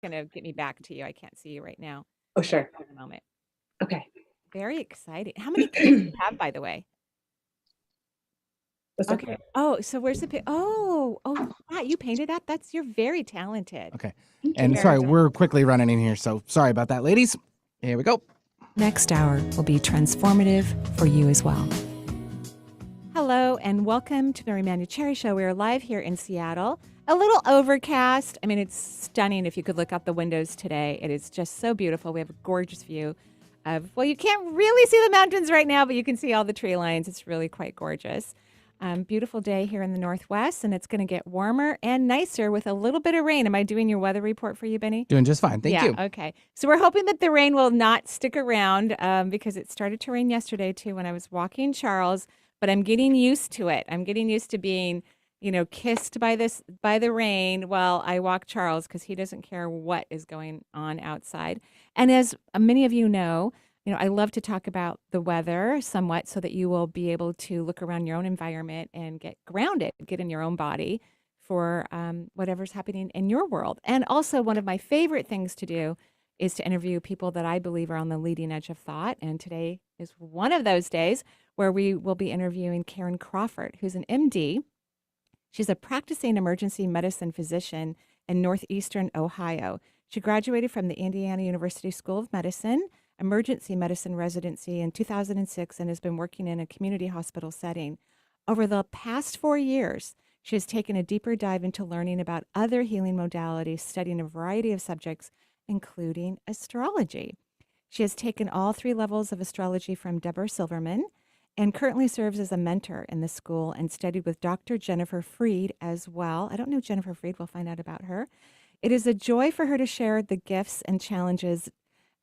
Going to get me back to you. I can't see you right now. Oh, But sure. for the moment. Okay. Very exciting. How many kids do you have, by the way? What's that? Okay. Oh, so where's the oh, that you painted that? You're very talented. Okay. Thank And you. Very sorry, talented. we're quickly running in here, so sorry about that, ladies. Here we go. Next hour will be transformative for you as well. Hello and welcome to the Manuchehri Show. We are live here in Seattle. A little overcast. I mean, it's stunning if you could look out the windows today. It is just so beautiful. We have a gorgeous view of, well, you can't really see the mountains right now, but you can see all the tree lines. It's really quite gorgeous. Beautiful day here in the Northwest, and it's going to get warmer and nicer with a little bit of rain. Am I doing your weather report for you, Benny? Doing just fine. Thank you. Okay. So we're hoping that the rain will not stick around because it started to rain yesterday too when I was walking Charles, but I'm getting used to it. I'm getting used to being, kissed by the rain while I walk Charles because he doesn't care what is going on outside. And as many of I love to talk about the weather somewhat so that you will be able to look around your own environment and get grounded, get in your own body for whatever's happening in your world. And also, one of my favorite things to do is to interview people that I believe are on the leading edge of thought. And today is one of those days where we will be interviewing Karen Crawford, who's an MD. She's a practicing emergency medicine physician in Northeastern Ohio. She graduated from the Indiana University School of Medicine, emergency medicine residency in 2006, and has been working in a community hospital setting. Over the past 4 years, she has taken a deeper dive into learning about other healing modalities, studying a variety of subjects, including astrology. She has taken all 3 levels of astrology from Debra Silverman and currently serves as a mentor in the school and studied with Dr. Jennifer Freed as well. I don't know Jennifer Freed. We'll find out about her. It is a joy for her to share the gifts and challenges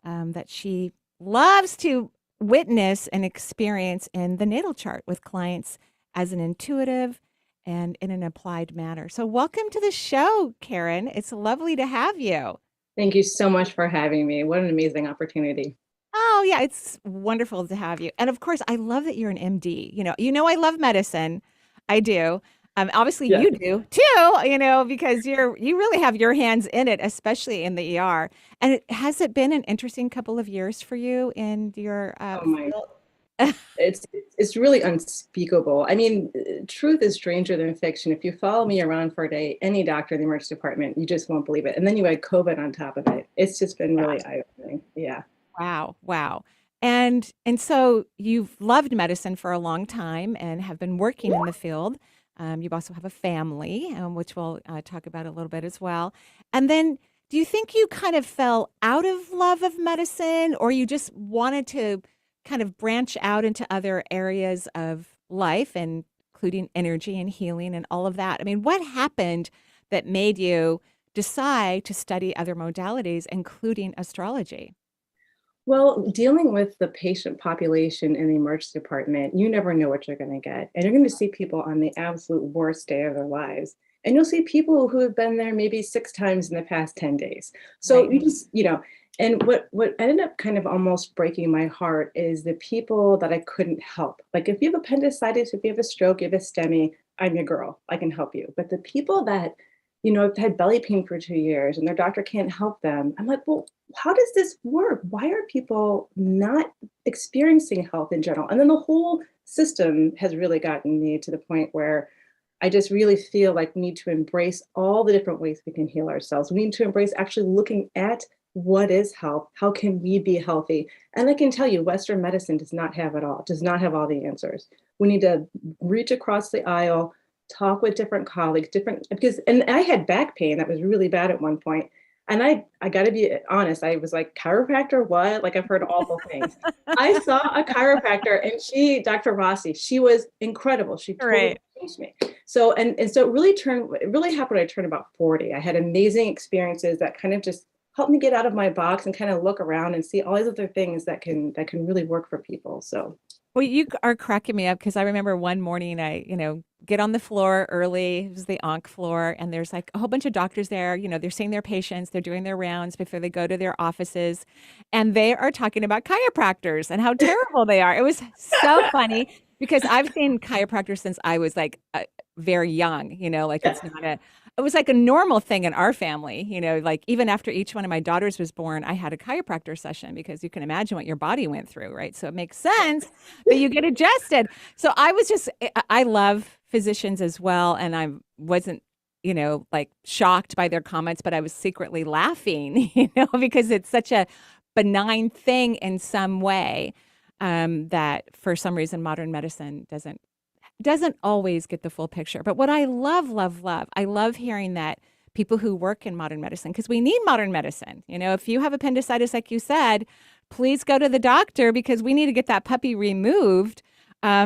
that she loves to witness and experience in the natal chart with clients as an intuitive and in an applied manner. So welcome to the show, Karen. It's lovely to have you. Thank you so much for having me. What an amazing opportunity. Oh, yeah, it's wonderful to have you. And of course, I love that you're an MD. I love medicine. I do. Obviously Yeah. you do too, because you really have your hands in it, especially in the ER. And has it been an interesting couple of years for you in your Oh my, field? it's really unspeakable. I mean, truth is stranger than fiction. If you follow me around for a day, any doctor in the emergency department, you just won't believe it. And then you had COVID on top of it. It's just been really eye-opening. Yeah. Wow, wow. And so you've loved medicine for a long time and have been working in the field. You also have a family, which we'll talk about a little bit as well. And then, do you think you kind of fell out of love of medicine, or you just wanted to kind of branch out into other areas of life, and including energy and healing and all of that? I mean, what happened that made you decide to study other modalities, including astrology? Well, dealing with the patient population in the emergency department, you never know what you're going to get. And you're going to see people on the absolute worst day of their lives. And you'll see people who have been there maybe 6 times in the past 10 days. So Right. you just, and what ended up kind of almost breaking my heart is the people that I couldn't help. Like if you have appendicitis, if you have a stroke, you have a STEMI, I'm your girl. I can help you. But the people that have had belly pain for 2 years and their doctor can't help them. I'm like, well, how does this work? Why are people not experiencing health in general? And then the whole system has really gotten me to the point where I just really feel like we need to embrace all the different ways we can heal ourselves. We need to embrace actually looking at what is health? How can we be healthy? And I can tell you, Western medicine does not have it all, does not have all the answers. We need to reach across the aisle, talk with different colleagues, and I had back pain that was really bad at one point. And I got to be honest, I was like, chiropractor, what? Like I've heard awful things. I saw a chiropractor and Dr. Rossi, she was incredible. She totally Right. changed me. So, and so it really happened when I turned about 40. I had amazing experiences that kind of just helped me get out of my box and kind of look around and see all these other things that can really work for people. So Well, you are cracking me up because I remember one morning I, get on the floor early. It was the onc floor, and there's like a whole bunch of doctors there. They're seeing their patients, they're doing their rounds before they go to their offices, and they are talking about chiropractors and how terrible they are. It was so funny because I've seen chiropractors since I was like very young. Like yeah. it's not it was like a normal thing in our family, like even after each one of my daughters was born, I had a chiropractor session because you can imagine what your body went through, right? So it makes sense that you get adjusted. So I love physicians as well. And I wasn't, like shocked by their comments, but I was secretly laughing, because it's such a benign thing in some way, that for some reason modern medicine doesn't always get the full picture. But what I love, I love hearing that people who work in modern medicine, because we need modern medicine. If you have appendicitis, like you said, please go to the doctor because we need to get that puppy removed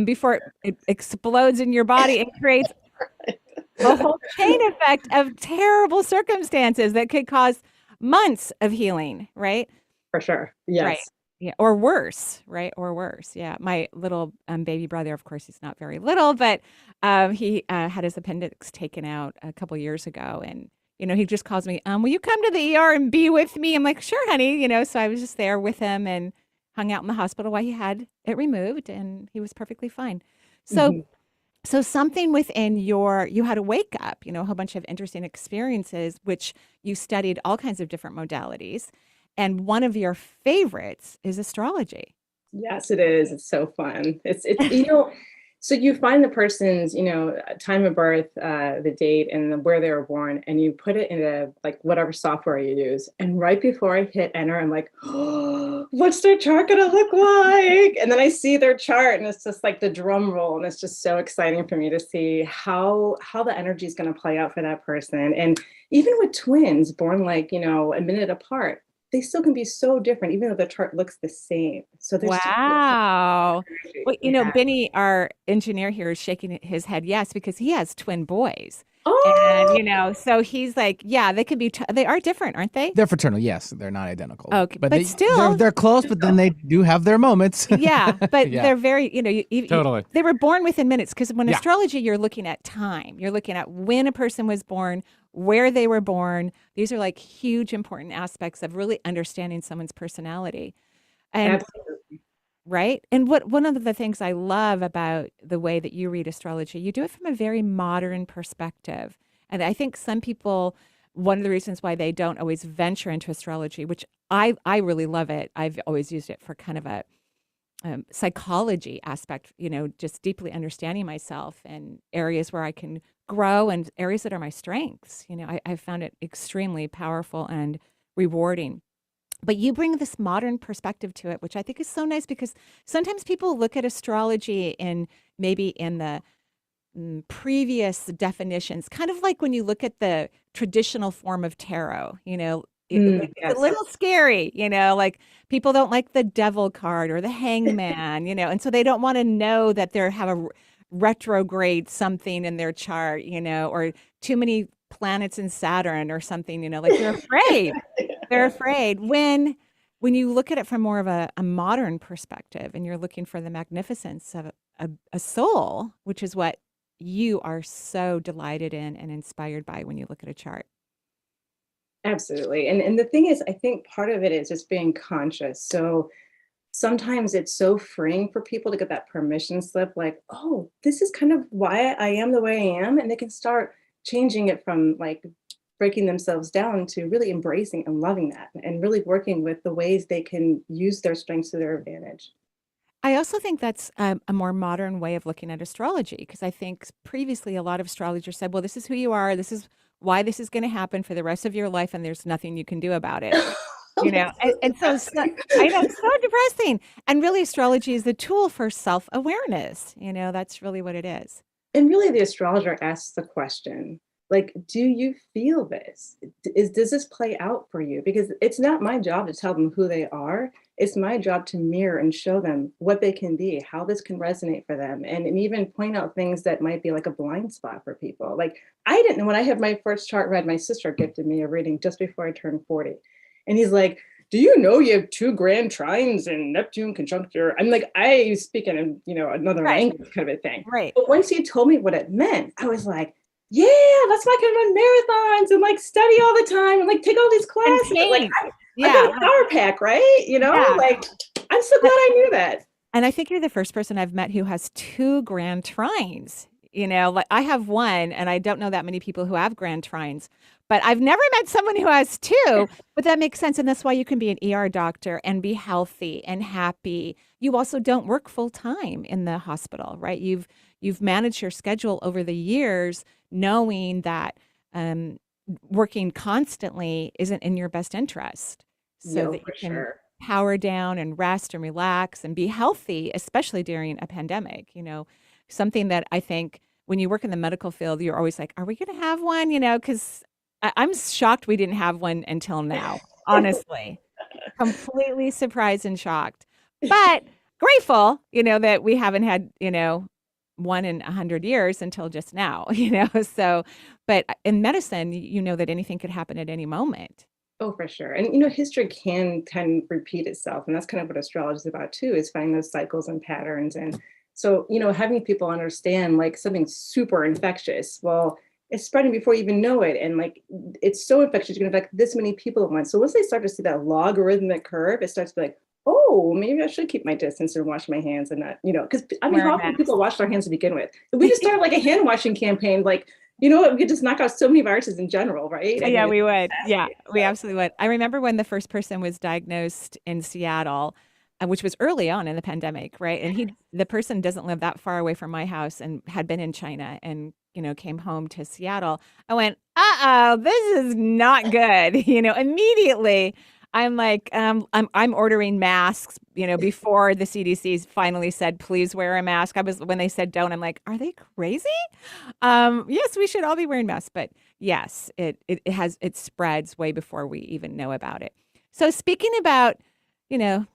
before it explodes in your body and creates a whole chain effect of terrible circumstances that could cause months of healing, right? For sure. Right. Yes. Yeah. Or worse, right? Or worse. Yeah. My little baby brother, of course, he's not very little, but he had his appendix taken out a couple years ago. And, he just calls me, will you come to the ER and be with me? I'm like, sure, honey. So I was just there with him and hung out in the hospital while he had it removed, and he was perfectly fine. So Mhm. So something within you had to wake up, a whole bunch of interesting experiences, which you studied all kinds of different modalities. And one of your favorites is astrology. Yes, it is. It's so fun. So you find the person's, time of birth, the date and where they were born, and you put it into like whatever software you use. And right before I hit enter, I'm like, oh, what's their chart gonna look like? And then I see their chart and it's just like the drum roll. And it's just so exciting for me to see how the energy is going to play out for that person. And even with twins born like, a minute apart, they still can be so different, even though the chart looks the same. So there's Wow. Well, yeah. Benny, our engineer here, is shaking his head yes, because he has twin boys. And, Oh, so he's like, yeah, they could be, they are different, aren't they? They're fraternal, yes. They're not identical. Okay, but they're still, they're close, but then they do have their moments. yeah, but Yeah. they're very, Totally. they were born within minutes because when Yeah. astrology, you're looking at time. You're looking at when a person was born, where they were born. These are like huge, important aspects of really understanding someone's personality. And absolutely. right. And one of the things I love about the way that you read astrology, you do it from a very modern perspective. And I think some people, one of the reasons why they don't always venture into astrology, which I really love it. I've always used it for kind of a psychology aspect, just deeply understanding myself and areas where I can grow and areas that are my strengths. I found it extremely powerful and rewarding. But you bring this modern perspective to it, which I think is so nice because sometimes people look at astrology maybe in the previous definitions, kind of like when you look at the traditional form of tarot, it's Yes. a little scary, like people don't like the devil card or the hangman, and so they don't want to know that they have a retrograde something in their chart, or too many planets in Saturn or something, like they're afraid. They're afraid. When you look at it from more of a modern perspective and you're looking for the magnificence of a soul, which is what you are so delighted in and inspired by when you look at a chart. Absolutely. And the thing is, I think part of it is just being conscious. So sometimes it's so freeing for people to get that permission slip, like, oh, this is kind of why I am the way I am. And they can start changing it from like breaking themselves down to really embracing and loving that and really working with the ways they can use their strengths to their advantage. I also think that's a more modern way of looking at astrology because I think previously a lot of astrologers said, well, this is who you are. This is why this is going to happen for the rest of your life. And there's nothing you can do about it. And I know it's so depressing. And really, astrology is the tool for self-awareness. That's really what it is. And really, the astrologer asks the question, like, do you feel this? Does this play out for you? Because it's not my job to tell them who they are. It's my job to mirror and show them what they can be, how this can resonate for them, and even point out things that might be like a blind spot for people. Like, I didn't, when I had my first chart read, my sister gifted me a reading just before I turned 40. And he's like, do you know you have 2 grand trines in Neptune conjuncture? I'm like, I speak in, another language kind of a thing. Right. But once he told me what it meant, I was like, yeah, that's why I can run marathons and like study all the time and like take all these classes. Like, I got a power pack, right? Like, I'm so glad I knew that. And I think you're the first person I've met who has 2 grand trines. Like I have one, and I don't know that many people who have grand trines, but I've never met someone who has two. But that makes sense. And that's why you can be an ER doctor and be healthy and happy. You also don't work full time in the hospital, right? You've managed your schedule over the years, knowing that working constantly isn't in your best interest, so Yo, that you for can sure. power down and rest and relax and be healthy, especially during a pandemic. Something that I think when you work in the medical field, you're always like, are we going to have one? Because I'm shocked we didn't have one until now, honestly. Completely surprised and shocked, but grateful, that we haven't had, one in 100 years until just now, So, but in medicine, you know that anything could happen at any moment. Oh, for sure. And history can repeat itself, and that's kind of what astrology is about too, is finding those cycles and patterns. And so, having people understand like something super infectious, well, it's spreading before you even know it, and like it's so infectious, you're gonna affect this many people at once. So once they start to see that logarithmic curve, it starts to be like, oh, maybe I should keep my distance and wash my hands and not, because I mean, Wear a how often mask. people wash their hands to begin with? If we just started like a hand washing campaign, like we could just knock out so many viruses in general, right? I Yeah, mean, we would. it's Yeah, we so. absolutely would. I remember when the first person was diagnosed in Seattle, which was early on in the pandemic, right? And the person doesn't live that far away from my house and had been in China and, came home to Seattle. I went, uh-oh, this is not good. Immediately I'm like, I'm ordering masks, before the CDC finally said, please wear a mask. When they said don't, I'm like, are they crazy? Yes, we should all be wearing masks, but yes, it spreads way before we even know about it. So speaking about, you know,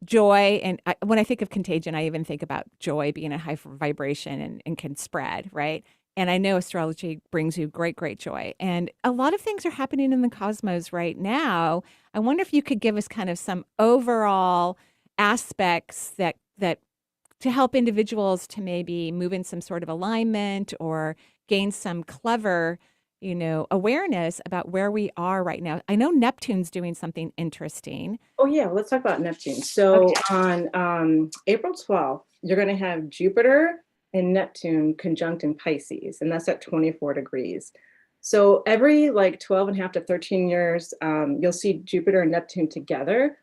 joy, and when I think of contagion, I even think about joy being a high vibration and can spread, right? And I know astrology brings you great, great joy. And a lot of things are happening in the cosmos right now. I wonder if you could give us kind of some overall aspects that to help individuals to maybe move in some sort of alignment or gain some clever, awareness about where we are right now. I know Neptune's doing something interesting. Oh yeah, let's talk about Neptune. So Okay. on April 12th, you're going to have Jupiter and Neptune conjunct in Pisces, and that's at 24 degrees. So every like 12 and a half to 13 years, you'll see Jupiter and Neptune together.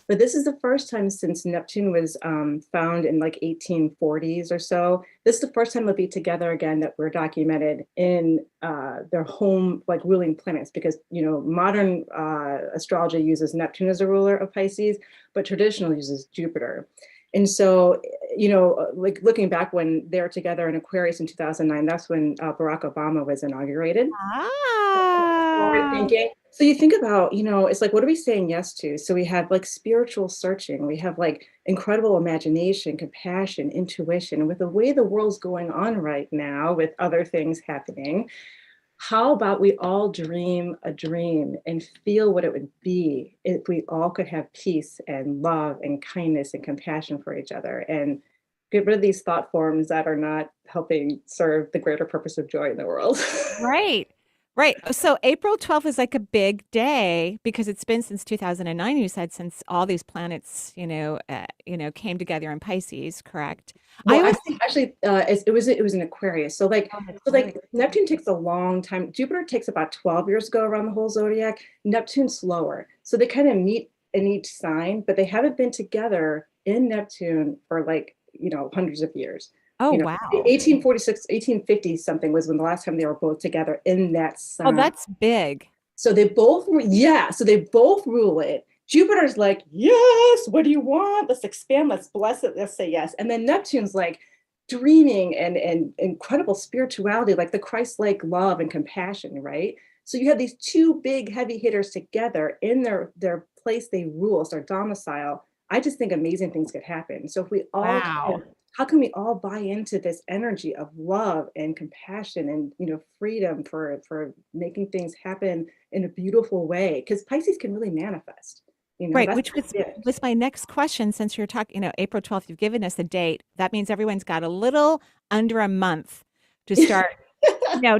But this is the first time since Neptune was found in like 1840s or so. This is the first time they'll be together again that we're documented in their home, like ruling planets, because modern astrology uses Neptune as a ruler of Pisces, but traditional uses Jupiter. And so, like looking back when they were together in Aquarius in 2009, that's when Barack Obama was inaugurated. Forward Ah, thinking. So you think about, it's like, what are we saying yes to? So we have like spiritual searching, we have like incredible imagination, compassion, intuition. And with the way the world's going on right now, with other things happening, how about we all dream a dream and feel what it would be if we all could have peace and love and kindness and compassion for each other, and get rid of these thought forms that are not helping serve the greater purpose of joy in the world. right. Right. So April 12th is like a big day because it's been since 2009, you said, since all these planets, came together in Pisces, correct? I Well, always actually, it was an Aquarius. So like, Oh, that's so right. like Neptune takes a long time. Jupiter takes about 12 years to go around the whole zodiac. Neptune's slower. So they kind of meet in each sign, but they haven't been together in Neptune for like, hundreds of years. Oh, You know, wow. 1846, 1850 something was when the last time they were both together in that Oh, sign. that's big. So they both, yeah, so they both rule it. Jupiter's like, yes, what do you want? Let's expand, let's bless it, let's say yes. And then Neptune's like dreaming and incredible spirituality, like the Christ-like love and compassion, right? So you have these two big heavy hitters together in their place they rule, it's their domicile. I just think amazing things could happen. So if we all Wow. how can we all buy into this energy of love and compassion and freedom for making things happen in a beautiful way, because Pisces can really manifest. Right, That's which the was gift. was my next question. Since you're talking, April 12th, you've given us a date. That means everyone's got a little under a month to start,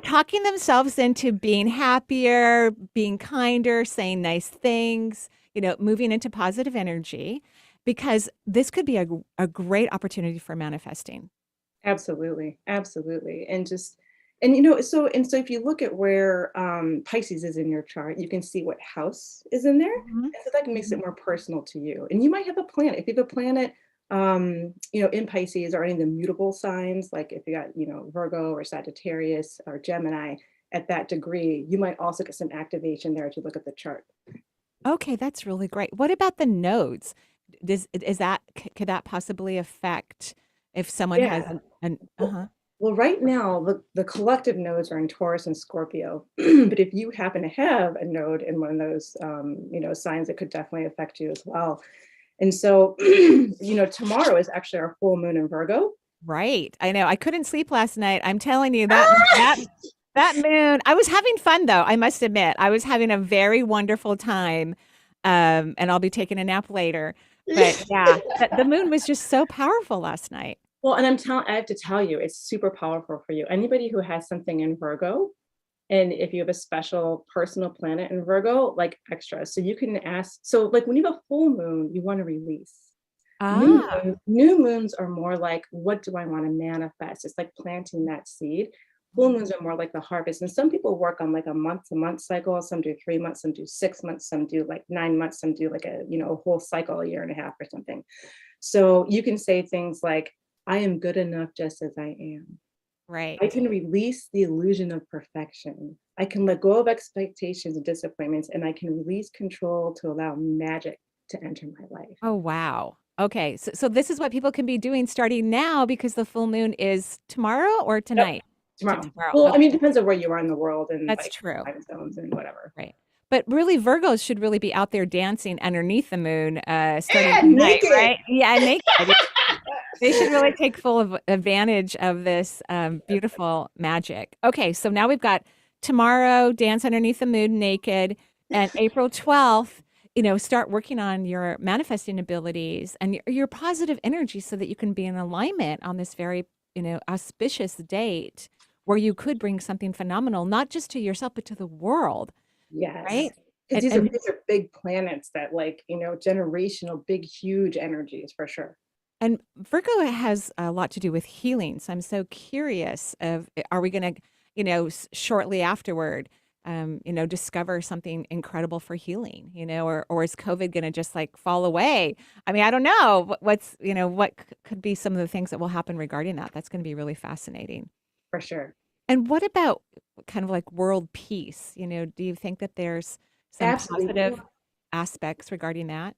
talking themselves into being happier, being kinder, saying nice things, moving into positive energy, because this could be a great opportunity for manifesting. Absolutely, absolutely. So if you look at where Pisces is in your chart, you can see what house is in there. Mhm. And so that makes it Mhm. more personal to you. And you might have a planet. If you have a planet in Pisces or any of the mutable signs, like if you got, Virgo or Sagittarius or Gemini at that degree, you might also get some activation there if you look at the chart. Okay, that's really great. What about the nodes? Could that possibly affect if someone has Yeah. an Well, uh-huh. well, right now, the collective nodes are in Taurus and Scorpio. But if you happen to have a node in one of those, signs, it could definitely affect you as well. And so, tomorrow is actually our full moon in Virgo. Right. I know. I couldn't sleep last night. I'm telling you that moon. I was having fun though, I must admit. I was having a very wonderful time. And I'll be taking a nap later. But yeah, the moon was just so powerful last night. Well, and I have to tell you, it's super powerful for you. Anybody who has something in Virgo, and if you have a special personal planet in Virgo, like extra. So you can ask, so like when you have a full moon, you want to release. Ah. New moons are more like, what do I want to manifest? It's like planting that seed. Full moons are more like the harvest. And some people work on like a month-to-month cycle. Some do 3 months, some do 6 months, some do like 9 months, some do like a whole cycle, a year and a half or something. So you can say things like, I am good enough just as I am. I Right. can release the illusion of perfection. I can let go of expectations and disappointments, and I can release control to allow magic to enter my life. Oh, wow. Okay. So this is what people can be doing starting now because the full moon is tomorrow or Yep, tonight? tomorrow. Tomorrow. Well, I mean, it Okay. depends on where you are in the world and That's like true. time zones and whatever. Right. But really, Virgos should really be out there dancing underneath the moon, starting And tonight, naked. right? Yeah, naked. They should really take full advantage of this beautiful magic. Okay, so now we've got tomorrow, dance underneath the moon naked, and April 12th, start working on your manifesting abilities and your positive energy so that you can be in alignment on this very, auspicious date where you could bring something phenomenal, not just to yourself, but to the world, Yes. right? Because And, these and are big planets that like, generational, big, huge energies for sure. And Virgo has a lot to do with healing. So I'm so curious of are we going to, shortly afterward, discover something incredible for healing, or is COVID going to just like fall away? I mean, I don't know what could be some of the things that will happen regarding that. That's going to be really fascinating. For sure. And what about kind of like world peace? Do you think that there's some Absolutely. positive aspects regarding that?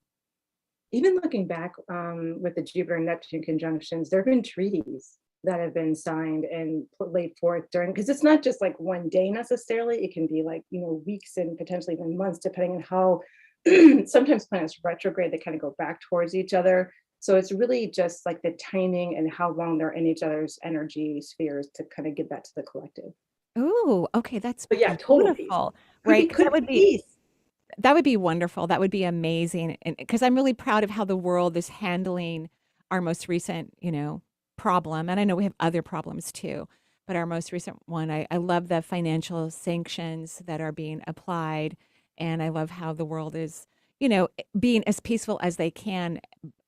Even looking back with the Jupiter and Neptune conjunctions, there have been treaties that have been signed and laid forth during, because it's not just like one day necessarily. It can be like, weeks and potentially even months, depending on how sometimes planets retrograde, they kind of go back towards each other. So it's really just like the timing and how long they're in each other's energy spheres to kind of give that to the collective. Ooh, okay, that's But yeah, total peace. beautiful, right? 'Cause Could be peace. that would be wonderful. That would be amazing, and because I'm really proud of how the world is handling our most recent, problem, and I know we have other problems too, but our most recent one, I love the financial sanctions that are being applied, and I love how the world is, being as peaceful as they can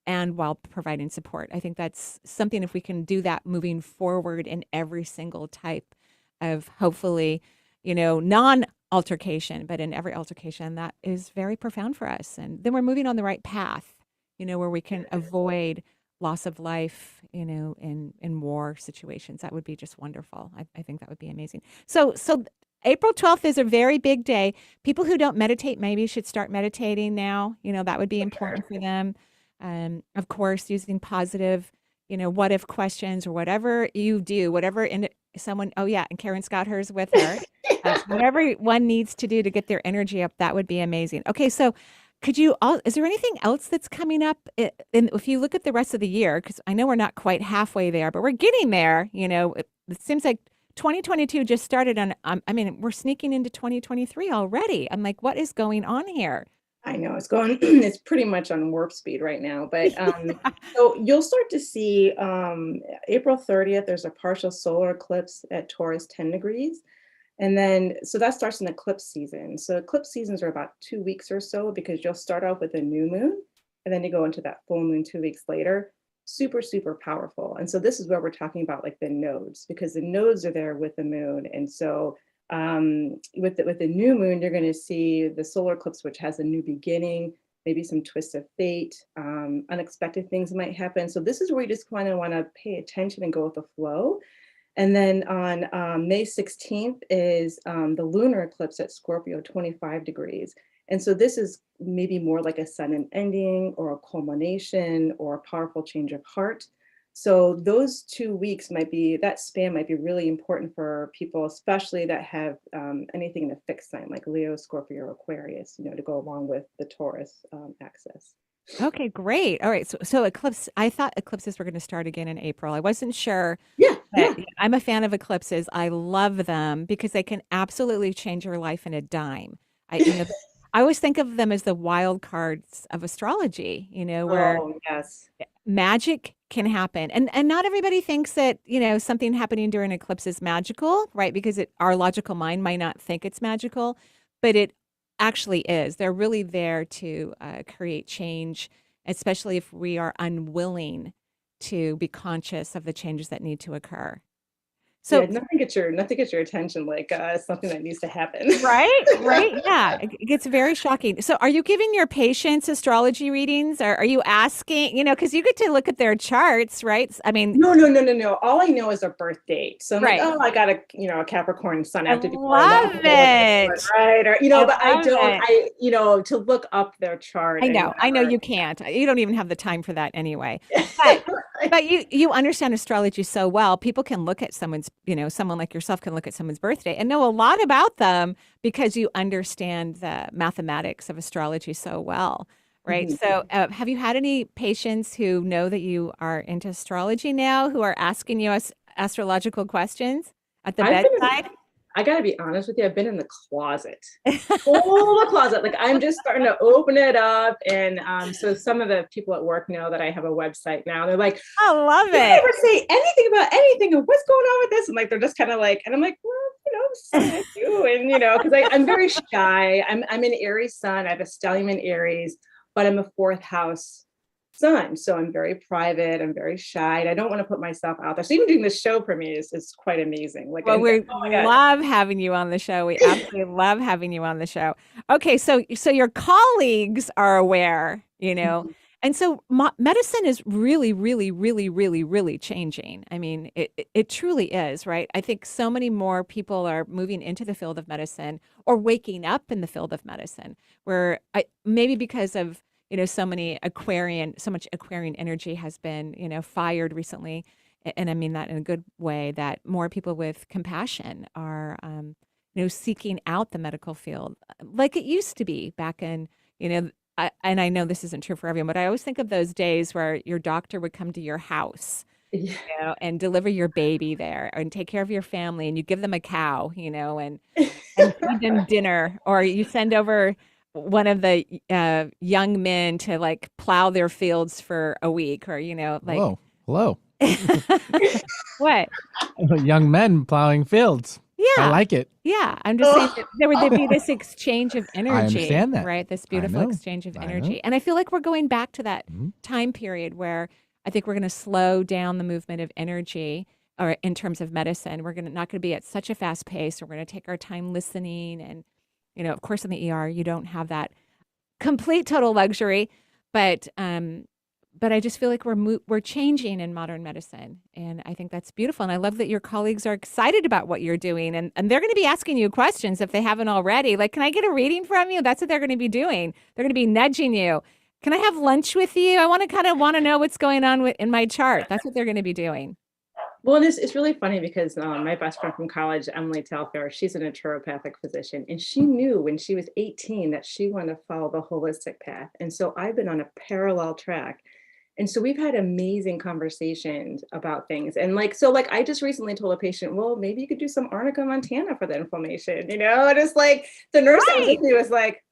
and while providing support. I think that's something if we can do that moving forward in every single type of hopefully, non altercation, but in every altercation, that is very profound for us. And then we're moving on the right path, where we can avoid loss of life, in war situations. That would be just wonderful. I think that would be amazing. So April 12th is a very big day. People who don't meditate maybe should start meditating now. That would be important for them. Of course, using positive, what if questions or whatever you do, whatever someone, oh yeah, and Karen's got hers with her. Whatever one needs to do to get their energy up, that would be amazing. Okay, so is there anything else that's coming up? And if you look at the rest of the year, because I know we're not quite halfway there, but we're getting there. It seems like 2022 just started I mean, we're sneaking into 2023 already. I'm like, what is going on here? I know it's going, it's pretty much on warp speed right now. But so you'll start to see April 30th, there's a partial solar eclipse at Taurus 10 degrees. And then, so that starts in eclipse season. So eclipse seasons are about 2 weeks or so because you'll start off with a new moon and then you go into that full moon 2 weeks later. super, super powerful. And so this is where we're talking about like the nodes, because the nodes are there with the moon. And so with the new moon, you're going to see the solar eclipse, which has a new beginning, maybe some twists of fate, unexpected things might happen. So this is where you just kind of want to pay attention and go with the flow. And then on May 16th is the lunar eclipse at Scorpio, 25 degrees. And so this is maybe more like a sudden ending or a culmination or a powerful change of heart. So those 2 weeks that span might be really important for people, especially that have anything in a fixed sign like Leo, Scorpio, or Aquarius, to go along with the Taurus axis. Okay, great. All right. So eclipse, I thought eclipses were going to start again in April. I wasn't sure, Yeah, yeah. but I'm a fan of eclipses. I love them because they can absolutely change your life in a dime. I always think of them as the wild cards of astrology, where Oh, yes. magic can happen. And not everybody thinks that, something happening during an eclipse is magical, right? Because our logical mind might not think it's magical, but it actually is. They're really there to create change, especially if we are unwilling to be conscious of the changes that need to occur. Yeah, So, nothing gets your attention like something that needs to happen. right, yeah, it gets very shocking. So, are you giving your patients astrology readings, or are you asking, because you get to look at their charts, right? I mean, No. All I know is their birth date. So I'm like, right. oh, I got a Capricorn sun. I I have to be born that love one, it. right? Or I but I love don't. it. To look up their chart I and know whatever. you can't. You don't even have the time for that anyway. But but you understand astrology so well. People can look at someone like yourself can look at someone's birthday and know a lot about them because you understand the mathematics of astrology so well, right? Mhm. So, have you had any patients who know that you are into astrology now who are asking you astrological questions at the I've been. bedside? I gotta be honest with you. I've been in the closet. Full the closet. Like I'm just starting to open it up. And so some of the people at work know that I have a website now. They're like, I love you it. never say anything about anything and what's going on with this? And like they're just kind of like, and I'm like, well, something I do. And because I'm very shy. I'm an Aries sun. I have a stellium in Aries, but I'm a fourth house sun. So I'm very private. I'm very shy. And I don't want to put myself out there. So even doing this show for me is quite amazing. Like, Well, we oh my God. love having you on the show. We absolutely love having you on the show. Okay, so your colleagues are aware, and so medicine is really, really, really, really, really changing. I mean, it truly is, right? I think so many more people are moving into the field of medicine or waking up in the field of medicine, where maybe because of so much Aquarian energy has been fired recently, and I mean that in a good way, that more people with compassion are, seeking out the medical field like it used to be back in, and I know this isn't true for everyone, but I always think of those days where your doctor would come to your house, Yeah. and deliver your baby there and take care of your family, and you give them a cow, and feed them dinner, or you send over one of the young men to like plow their fields for a week, or like. Whoa, hello. What? Young men plowing fields. I Yeah. like it. Yeah. I'm just saying that there'd be this exchange of I energy, understand that. right? This I beautiful know. exchange of I know. energy. And I feel like we're going back to that Mhm. time period where I think we're going to slow down the movement of energy, or in terms of medicine. We're not going to be at such a fast pace. We're going to take our time listening. And, of course, in the ER, you don't have that complete total luxury, but I just feel like we're changing in modern medicine, and I think that's beautiful. And I love that your colleagues are excited about what you're doing, and they're going to be asking you questions if they haven't already. Like, can I get a reading from you? That's what they're going to be doing. They're going to be nudging you. Can I have lunch with you? I want to know what's going on in my chart. That's what they're going to be doing. Well, and it's really funny because my best friend from college, Emily Telfair, she's a naturopathic physician, and she knew when she was 18 that she wanted to follow the holistic path. And so I've been on a parallel track. And so we've had amazing conversations about things. And like I just recently told a patient, well, maybe you could do some arnica montana for the inflammation, And it's like the nurse that was with me was like,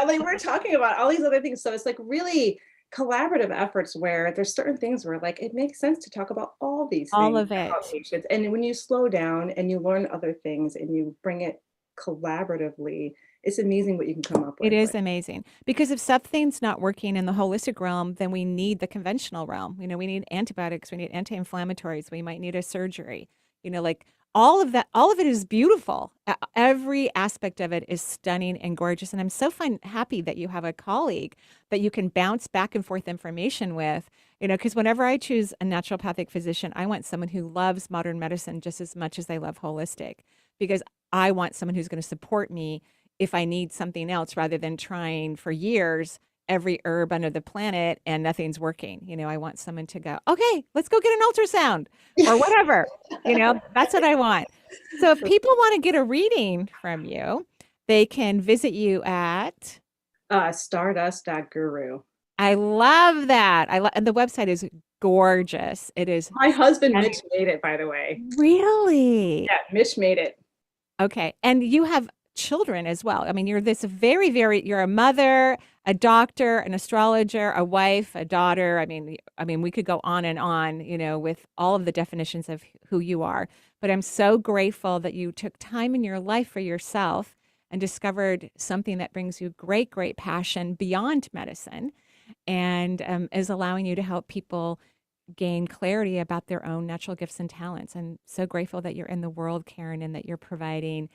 like we're talking about all these other things. So it's like really collaborative efforts where there's certain things where like it makes sense to talk about all these All things of it. about patients. And when you slow down and you learn other things and you bring it collaboratively, It's amazing what you can come up with. It is amazing, because if something's not working in the holistic realm, then we need the conventional realm. We need antibiotics, we need anti-inflammatories, we might need a surgery. Like all of that, all of it is beautiful. Every aspect of it is stunning and gorgeous. And I'm so happy that you have a colleague that you can bounce back and forth information with, because whenever I choose a naturopathic physician, I want someone who loves modern medicine just as much as they love holistic, because I want someone who's going to support me if I need something else, rather than trying for years every herb under the planet and nothing's working. I want someone to go, okay, let's go get an ultrasound or whatever. That's what I want. So if people want to get a reading from you, they can visit you at stardust.guru. I love that. And the website is gorgeous. It is. My husband, Mitch, made it, by the way. Really? Yeah, Mitch made it. Okay. And you have children as well. I mean, you're this very, you're a mother, a doctor, an astrologer, a wife, a daughter. I mean, we could go on and on, with all of the definitions of who you are. But I'm so grateful that you took time in your life for yourself and discovered something that brings you great, great passion beyond medicine, and is allowing you to help people gain clarity about their own natural gifts and talents. I'm so grateful that you're in the world, Karen, and that you're providing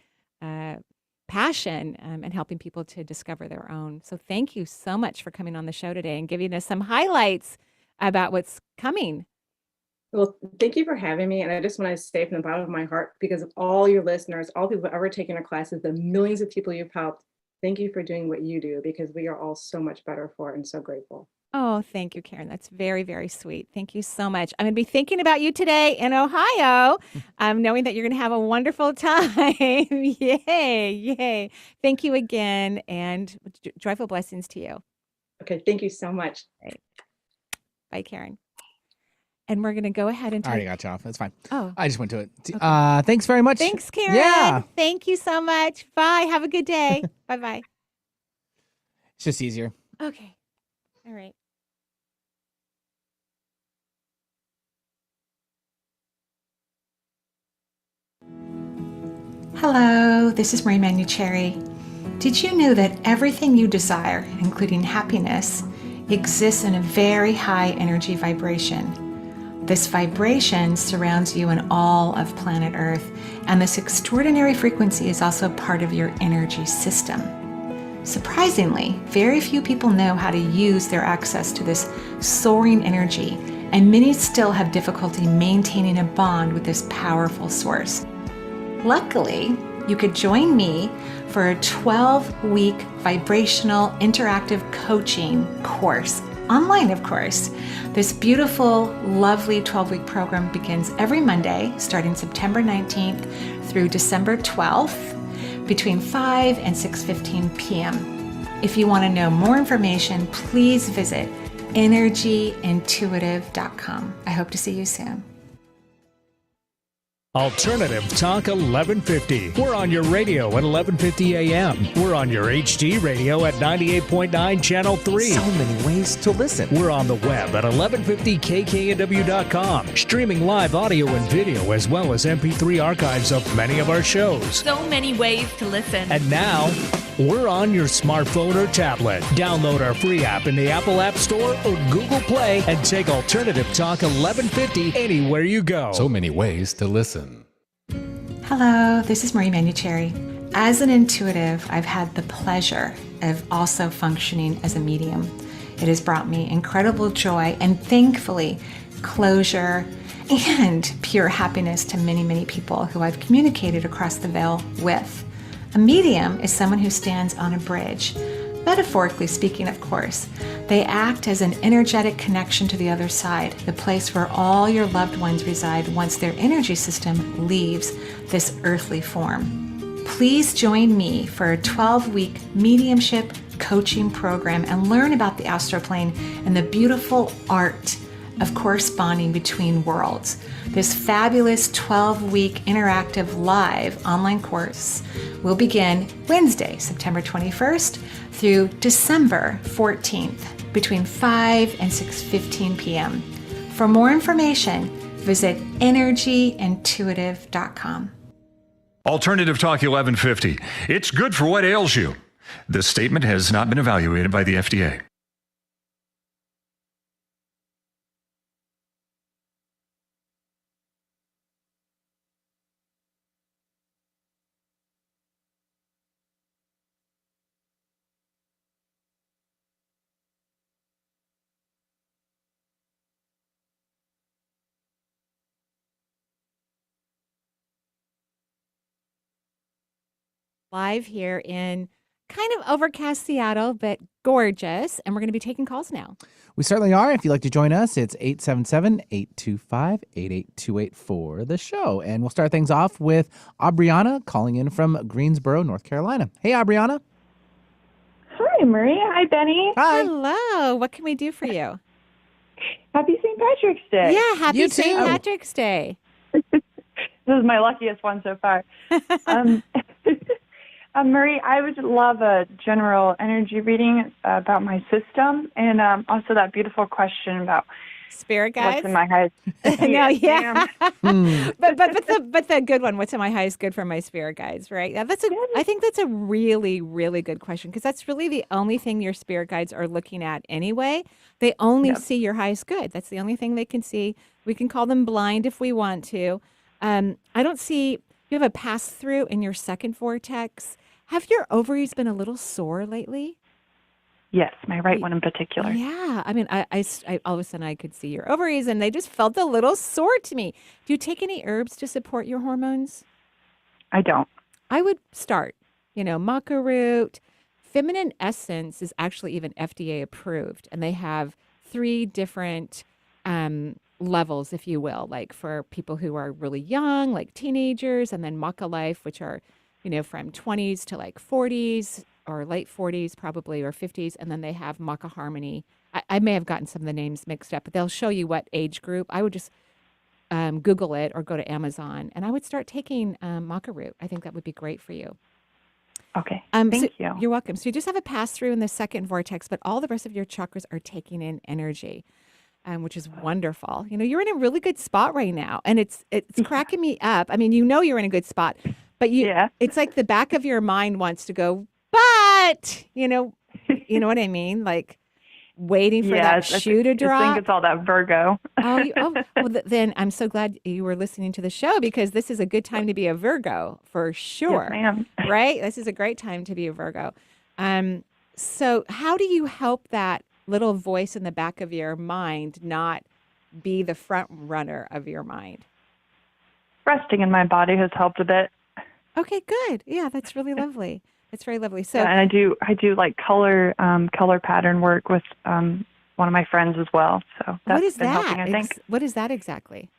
passion and helping people to discover their own. So thank you so much for coming on the show today and giving us some highlights about what's coming. Well, thank you for having me. And I just want to say from the bottom of my heart, because of all your listeners, all people who have ever taken our classes, the millions of people you've helped, thank you for doing what you do, because we are all so much better for it and so grateful. Oh, thank you, Karen. That's very, very sweet. Thank you so much. I'm going to be thinking about you today in Ohio, knowing that you're going to have a wonderful time. Yay, yay. Thank you again, and joyful blessings to you. Okay, thank you so much. Right. Bye, Karen. And we're going to go ahead and I already got you off. That's fine. Oh. I just went to it. Okay. Thanks very much. Thanks, Karen. Yeah. Thank you so much. Bye. Have a good day. Bye-bye. It's just easier. Okay. All right. Hello, this is Marie Manuchehri. Did you know that everything you desire, including happiness, exists in a very high energy vibration? This vibration surrounds you and all of planet Earth, and this extraordinary frequency is also part of your energy system. Surprisingly, very few people know how to use their access to this soaring energy, and many still have difficulty maintaining a bond with this powerful source. Luckily, you could join me for a 12-week vibrational interactive coaching course, online of course. This beautiful, lovely 12-week program begins every Monday, starting September 19th through December 12th, between 5 and 6:15 p.m. If you want to know more information, please visit energyintuitive.com. I hope to see you soon. Alternative Talk 1150. We're on your radio at 1150 a.m. We're on your HD radio at 98.9 Channel 3. So many ways to listen. We're on the web at 1150kknw.com, streaming live audio and video as well as MP3 archives of many of our shows. So many ways to listen. And now, we're on your smartphone or tablet. Download our free app in the Apple App Store or Google Play and take Alternative Talk 1150 anywhere you go. So many ways to listen. Hello, this is Marie Manuchehri. As an intuitive, I've had the pleasure of also functioning as a medium. It has brought me incredible joy and thankfully closure and pure happiness to many, many people who I've communicated across the veil with. A medium is someone who stands on a bridge. Metaphorically speaking, of course, they act as an energetic connection to the other side, the place where all your loved ones reside once their energy system leaves this earthly form. Please join me for a 12-week mediumship coaching program and learn about the astral plane and the beautiful art of corresponding between worlds. This fabulous 12-week interactive live online course will begin Wednesday, September 21st through December 14th between 5 and 6:15 p.m. For more information, visit energyintuitive.com. Alternative Talk 1150. It's good for what ails you. This statement has not been evaluated by the FDA. Live here in kind of overcast Seattle, but gorgeous. And we're going to be taking calls now. We certainly are. If you'd like to join us, it's 877-825-8828 for the show. And we'll start things off with Aubriana calling in from Greensboro, North Carolina. Hey, Aubriana. Hi, Marie. Hi, Benny. Hi. Hello. What can we do for you? Happy St. Patrick's Day. Yeah, happy You St. too. Patrick's Day. This is my luckiest one so far. Marie, I would love a general energy reading about my system and also that beautiful question about Spirit guides. what's in my highest. No, yeah. Hmm. but the good one, what's in my highest good for my spirit guides, right? Yeah, I think that's a really, really good question because that's really the only thing your spirit guides are looking at anyway. They only see your highest good. That's the only thing they can see. We can call them blind if we want to. I don't see, you have a pass through in your second vortex. Have your ovaries been a little sore lately? Yes, my right one in particular. Yeah. I mean, I all of a sudden I could see your ovaries and they just felt a little sore to me. Do you take any herbs to support your hormones? I don't. I would start, maca root. Feminine Essence is actually even FDA approved, and they have 3 different levels, if you will, like for people who are really young, like teenagers, and then Maca Life, which are, from 20s to like 40s or late 40s probably, or 50s, and then they have Maca Harmony. I may have gotten some of the names mixed up, but they'll show you what age group. I would just Google it or go to Amazon, and I would start taking Maca Root. I think that would be great for you. Okay. Thank you. You're welcome. So you just have a pass through in the second vortex, but all the rest of your chakras are taking in energy, which is wonderful. You're in a really good spot right now, and it's cracking me up. I mean, you're in a good spot, but it's like the back of your mind wants to go, but you know what I mean, like waiting for that shoe to drop. I think it's all that Virgo. Then I'm so glad you were listening to the show because this is a good time to be a Virgo for sure. Yes, ma'am. Right? This is a great time to be a Virgo. So how do you help that little voice in the back of your mind not be the front runner of your mind? Resting in my body has helped a bit. Okay, good. Yeah, that's really lovely. It's very lovely. So, and I do like color pattern work with one of my friends as well. So that's what is been that? helping, I think. What is that exactly?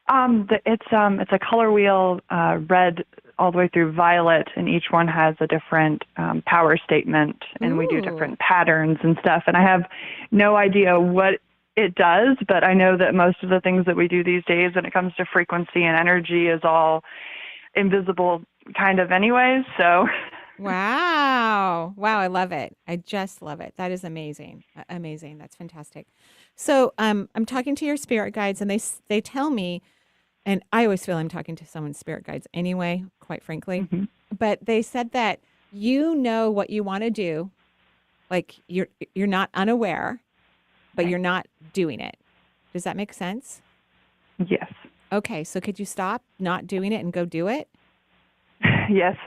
It's a color wheel, red all the way through violet, and each one has a different power statement, and we do different patterns and stuff. And I have no idea what it does, but I know that most of the things that we do these days when it comes to frequency and energy is all invisible kind of anyways. So Wow, I love it. I just love it. That is amazing. Amazing. That's fantastic. So I'm talking to your spirit guides, and they tell me, and I always feel I'm talking to someone's spirit guides anyway, quite frankly, but they said that you know what you want to do, like you're not unaware, but you're not doing it. Does that make sense? Yes. Okay, so could you stop not doing it and go do it? Yes.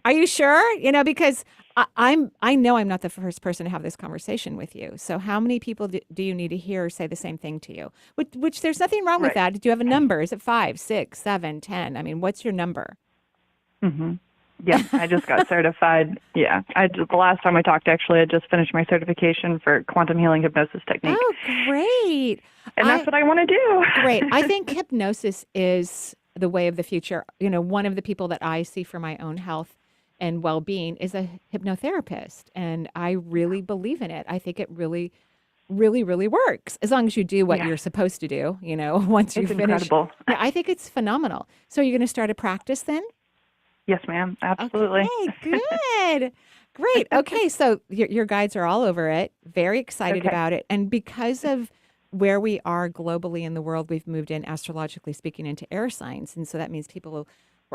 Are you sure? Because I know I'm not the first person to have this conversation with you. So how many people do you need to hear say the same thing to you? Which there's nothing wrong with that. Do you have a number? Is it 5, 6, 7, 10? I mean, what's your number? Yeah, I just got certified. Yeah, the last time I talked, actually, I just finished my certification for quantum healing hypnosis technique. Oh, great. And that's what I want to do. Great. I think hypnosis is the way of the future. One of the people that I see for my own health and well-being is a hypnotherapist, and I really believe in it. I think it really, really, really works as long as you do what you're supposed to do, once you finish. Incredible. Yeah, I think it's phenomenal. So are you going to start a practice then? Yes, ma'am. Absolutely. Okay, good. Great. Okay, so your guides are all over it, very excited about it. And because of where we are globally in the world, we've moved in, astrologically speaking, into air signs. And so that means people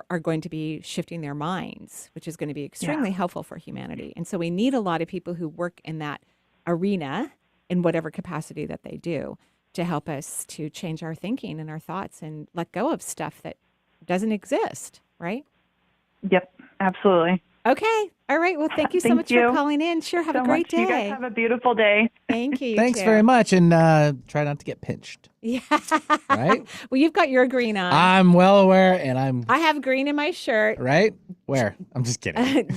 are going to be shifting their minds, which is going to be extremely helpful for humanity. And so we need a lot of people who work in that arena in whatever capacity that they do to help us to change our thinking and our thoughts and let go of stuff that doesn't exist, right? Yep, absolutely. Okay. All right. Well, thank you so Thank much you for calling in. Sure. Have a so great much. You guys day. have a beautiful day. Thank you. You Thanks too. very much, and try not to get pinched. Yeah. Right? Well, you've got your green on. I'm well aware, and I have green in my shirt. right? Where? I'm just kidding.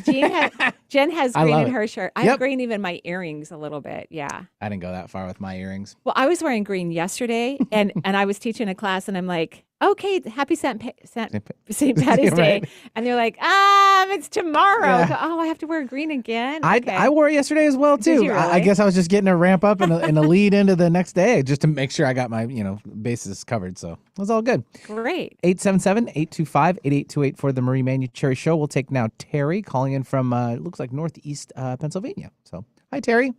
Jen has I green love in it. her shirt. I Yep. have green even in my earrings a little bit. Yeah. I didn't go that far with my earrings. Well, I was wearing green yesterday, and I was teaching a class, and I'm like, okay, happy St. Patty's Day. Right. And they're like, it's tomorrow. Yeah. I go, oh, I have to wear green again? I Okay. wore it yesterday as well too. you I really? guess I was just getting a ramp up and a lead into the next day just to make sure I got my bases covered. So it was all good. Great. 877-825-8828 for the Marie Manuchehri Show. We'll take now Terry calling in from it looks like Northeast Pennsylvania. So hi Terry.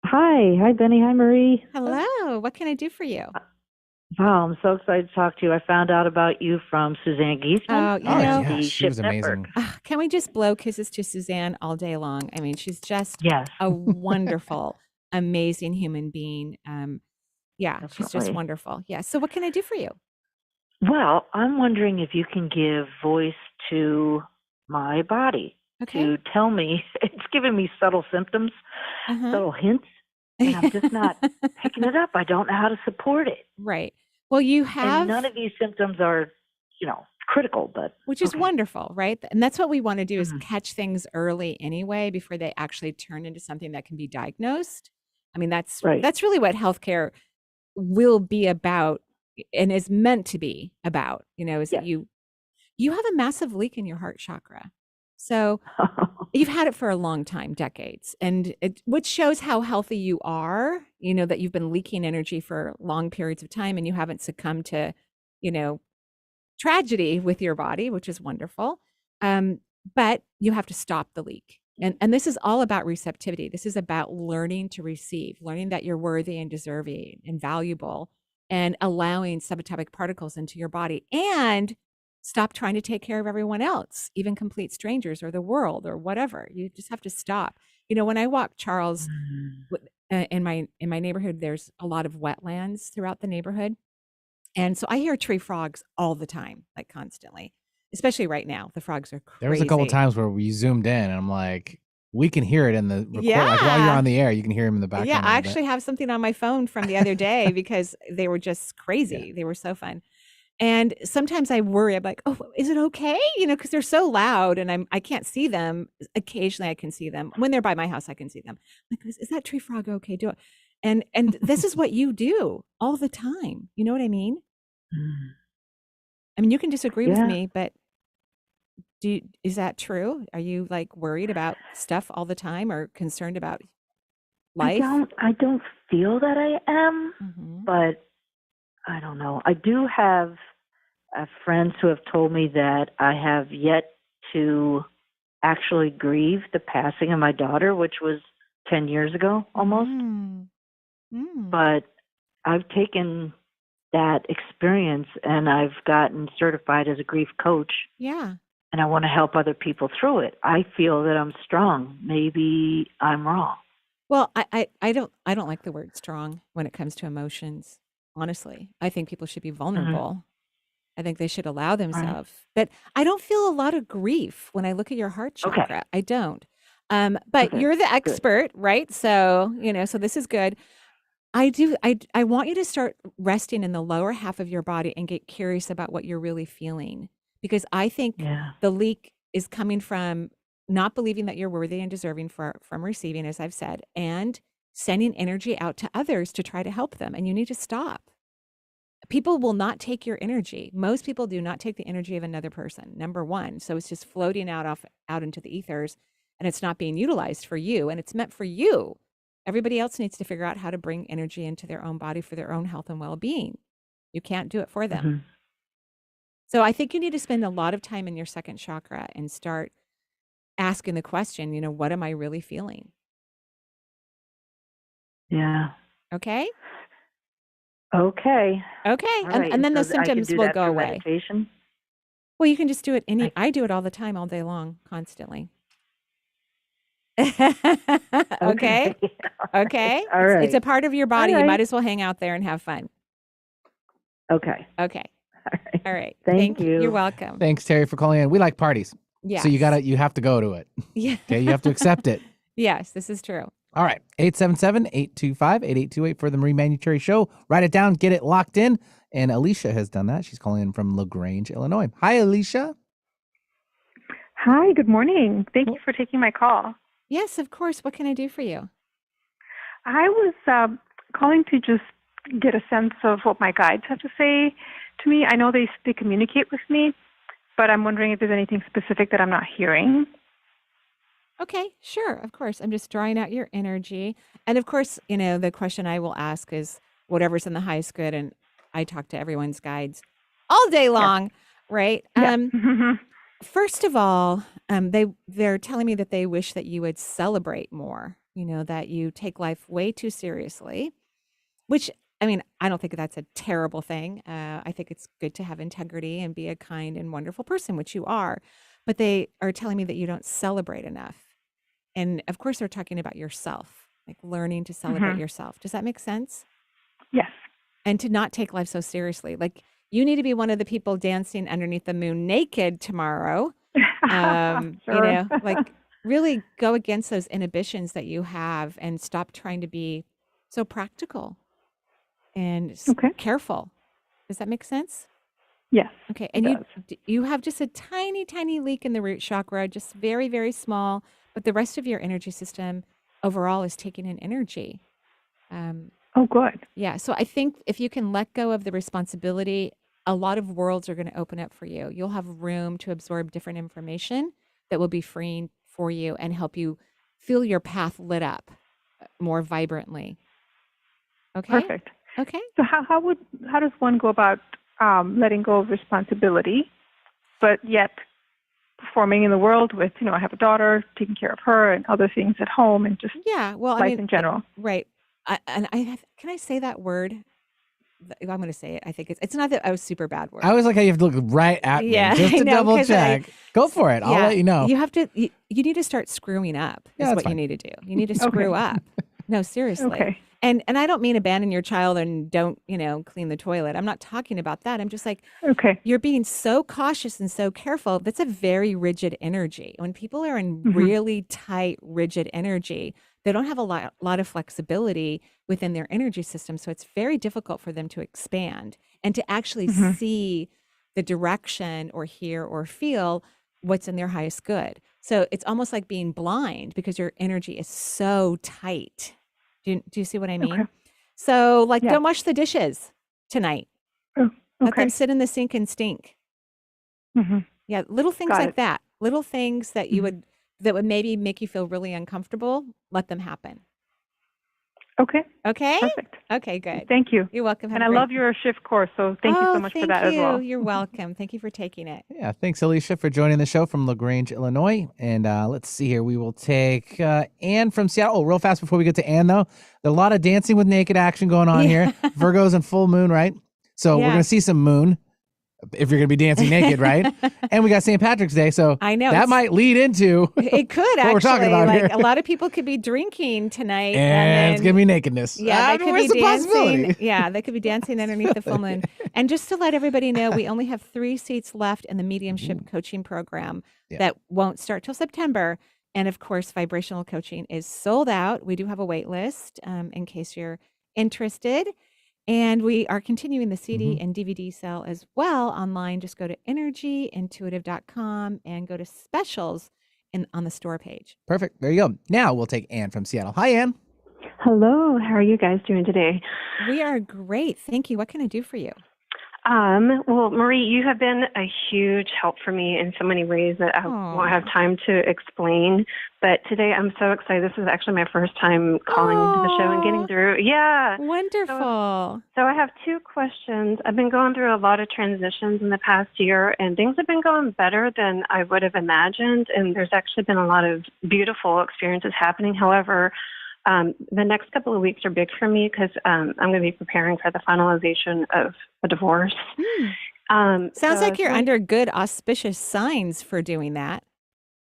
Hi, Benny. Hi, Marie. Hello. What can I do for you? Wow, I'm so excited to talk to you. I found out about you from Suzanne Geisman. Oh, you know, yeah, the she Ship was amazing. Network. Can we just blow kisses to Suzanne all day long? I mean, she's just Yes. a wonderful, amazing human being. Yeah, she's just Definitely. wonderful. Yeah. So what can I do for you? Well, I'm wondering if you can give voice to my body Okay. to tell me. It's giving me subtle symptoms, Uh-huh. subtle hints, and I'm just not picking it up. I don't know how to support it. Right. Well, you have, And none of these symptoms are, critical, but which is okay. wonderful, right? And that's what we want to do is Mhm. catch things early anyway before they actually turn into something that can be diagnosed. I mean, that's Right. really what healthcare will be about and is meant to be about, is that Yes. you have a massive leak in your heart chakra. So you've had it for a long time, decades, and which shows how healthy you are, that you've been leaking energy for long periods of time and you haven't succumbed to, tragedy with your body, which is wonderful. But you have to stop the leak. And this is all about receptivity. This is about learning to receive, learning that you're worthy and deserving and valuable, and allowing subatomic particles into your body, and stop trying to take care of everyone else, even complete strangers or the world or whatever. You just have to stop. When I walk Charles in my neighborhood, there's a lot of wetlands throughout the neighborhood. And so I hear tree frogs all the time, like constantly, especially right now. The frogs are crazy. There was a couple times where we zoomed in and I'm like, we can hear it in the record. Like while you're Yeah. on the air, you can hear him in the background. Yeah, a I little bit. actually have something on my phone from the other day because they were just crazy. They were so fun. And sometimes I worry. I'm like, oh, is it okay? Because they're so loud and I can't see them. Occasionally I can see them. When they're by my house, I can see them. I'm like, is that tree frog okay? Do it. And this is what you do all the time. You know what I mean? I mean, you can disagree with Yeah. me, but is that true? Are you like worried about stuff all the time or concerned about life? I don't feel that I am, Mhm. but I don't know. I do have friends who have told me that I have yet to actually grieve the passing of my daughter, which was 10 years ago almost. But I've taken that experience and I've gotten certified as a grief coach, Yeah. and I want to help other people through it. I feel that I'm strong. Maybe I'm wrong. Well, I don't like the word strong when it comes to emotions. Honestly, I think people should be vulnerable. I think they should allow themselves. But I don't feel a lot of grief when I look at your heart Okay. chakra. I don't. But Okay, you're the good. expert, right? So, so this is good. I want you to start resting in the lower half of your body and get curious about what you're really feeling. Because I think Yeah. the leak is coming from not believing that you're worthy and deserving from receiving, as I've said, and sending energy out to others to try to help them. And you need to stop. People will not take your energy. Most people do not take the energy of another person, number one. So it's just floating out into the ethers, and it's not being utilized for you, and it's meant for you. Everybody else needs to figure out how to bring energy into their own body for their own health and well-being. You can't do it for them. Mhm. So I think you need to spend a lot of time in your second chakra and start asking the question, what am I really feeling? Yeah. Okay? Okay. Okay. All right. And then the so I can symptoms do will that go through away. meditation? Well, you can just do it I do it all the time, all day long, constantly. Okay? Okay? All It's right. a part of your body. All You right. might as well hang out there and have fun. Okay. Okay. All right. All right. Thank you. You're you. welcome. Thanks, Terry, for calling in. We like parties. Yes. So you have to go to it. Yeah. Okay, you have to accept it. Yes, this is true. All right. 877-825-8828 for the Marie Manuchehri Show. Write it down, get it locked in. And Alicia has done that. She's calling in from LaGrange, Illinois. Hi, Alicia. Hi, good morning. Thank you for taking my call. Yes, of course. What can I do for you? I was calling to just get a sense of what my guides have to say to me. I know they communicate with me, but I'm wondering if there's anything specific that I'm not hearing. Okay, sure. Of course. I'm just drawing out your energy. And of course, the question I will ask is whatever's in the highest good. And I talk to everyone's guides all day long, right? Yeah. First of all, they're telling me that they wish that you would celebrate more, that you take life way too seriously, which, I don't think that's a terrible thing. I think it's good to have integrity and be a kind and wonderful person, which you are. But they are telling me that you don't celebrate enough. And of course, they're talking about yourself, like learning to celebrate yourself. Does that make sense? Yes. And to not take life so seriously. Like, you need to be one of the people dancing underneath the moon naked tomorrow. Sure. Like really go against those inhibitions that you have and stop trying to be so practical and careful. Does that make sense? Yes. Okay. And you have just a tiny, tiny leak in the root chakra, just very, very small, but the rest of your energy system overall is taking in energy. Oh, good. Yeah. So I think if you can let go of the responsibility, a lot of worlds are going to open up for you. You'll have room to absorb different information that will be freeing for you and help you feel your path lit up more vibrantly. Okay. Perfect. Okay. So how does one go about letting go of responsibility, but yet performing in the world with, I have a daughter, taking care of her and other things at home and just life in general. Right. Can I say that word? I'm going to say it. I think it's not that I was super bad word. I always like how you have to look right at me just to double check. Go for it. I'll let you know. You have to, you need to start screwing up is what you need to do. You need to screw up. No, seriously. Okay. And I don't mean abandon your child and don't, clean the toilet. I'm not talking about that. I'm just like, you're being so cautious and so careful. That's a very rigid energy. When people are in really tight, rigid energy, they don't have a lot of flexibility within their energy system. So it's very difficult for them to expand and to actually see the direction or hear or feel what's in their highest good. So it's almost like being blind because your energy is so tight. Do you see what I mean? Okay. So don't wash the dishes tonight. Oh, Let them sit in the sink and stink. Yeah, little things like that. Little things that that would maybe make you feel really uncomfortable. Let them happen. Okay. Okay. Perfect. Okay, good. Thank you. You're welcome. And I love your shift course, so thank you so much for that as well. You're welcome. Thank you for taking it. Yeah, thanks, Alicia, for joining the show from LaGrange, Illinois. And let's see here. We will take Anne from Seattle. Oh, real fast before we get to Anne, though. There's a lot of dancing with naked action going on here. Virgo's in full moon, right? So we're going to see some moon if you're going to be dancing naked, right? And we got St. Patrick's Day, so I know that might lead into it could what actually. we're talking about here. A lot of people could be drinking tonight, and it's going to be nakedness. Yeah, they could be possibility? dancing. Yeah, they could be dancing underneath the full moon. And just to let everybody know, we only have 3 seats left in the mediumship coaching program that won't start till September. And of course, vibrational coaching is sold out. We do have a wait list in case you're interested. And we are continuing the CD and DVD sale as well online. Just go to energyintuitive.com and go to specials on the store page. Perfect. There you go. Now we'll take Anne from Seattle. Hi, Anne. Hello. How are you guys doing today? We are great. Thank you. What can I do for you? Well, Marie, you have been a huge help for me in so many ways that I won't have time to explain. But today I'm so excited. This is actually my first time calling into the show and getting through. Yeah. Wonderful. So I have 2 questions. I've been going through a lot of transitions in the past year, and things have been going better than I would have imagined. And there's actually been a lot of beautiful experiences happening. However, the next couple of weeks are big for me because I'm going to be preparing for the finalization of a divorce. Sounds So like you're some- under good auspicious signs for doing that.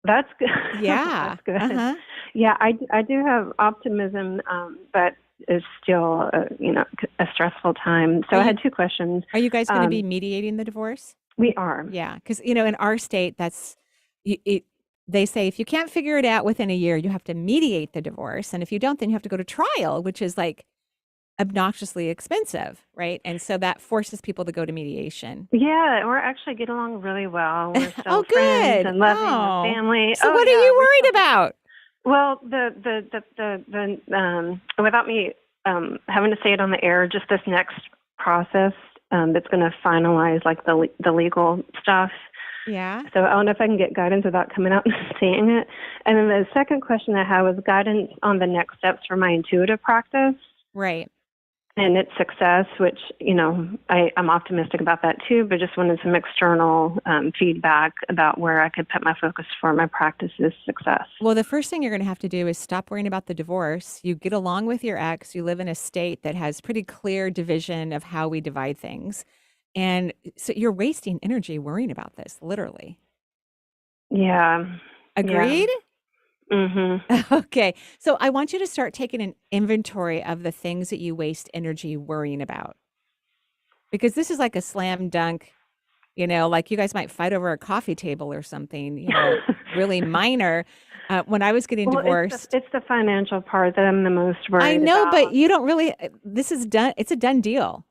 That's good. Yeah. That's good. Uh-huh. Yeah, I do have optimism, but it's still, a stressful time. So I had two questions. Are you guys going to be mediating the divorce? We are. Yeah, because in our state, they say if you can't figure it out within a year, you have to mediate the divorce, and if you don't, then you have to go to trial, which is like obnoxiously expensive, right? And so that forces people to go to mediation. Yeah, we're actually getting along really well. We're still Oh, friends good. and loving Oh. and family. So Oh, what yeah, are you we're worried still- about? Well, without me having to say it on the air, just this next process that's going to finalize like the legal stuff. Yeah. So I don't know if I can get guidance without coming out and saying it. And then the second question I have was guidance on the next steps for my intuitive practice. Right. And its success, which, I'm optimistic about that too, but just wanted some external feedback about where I could put my focus for my practice's success. Well, the first thing you're going to have to do is stop worrying about the divorce. You get along with your ex. You live in a state that has pretty clear division of how we divide things. And so you're wasting energy worrying about this, literally. Yeah. Agreed? Yeah. Mm-hmm. Okay. So I want you to start taking an inventory of the things that you waste energy worrying about. Because this is like a slam dunk, like you guys might fight over a coffee table or something, really minor. When I was getting divorced. It's the financial part that I'm the most worried about. I know, but you don't really, this is done. It's a done deal.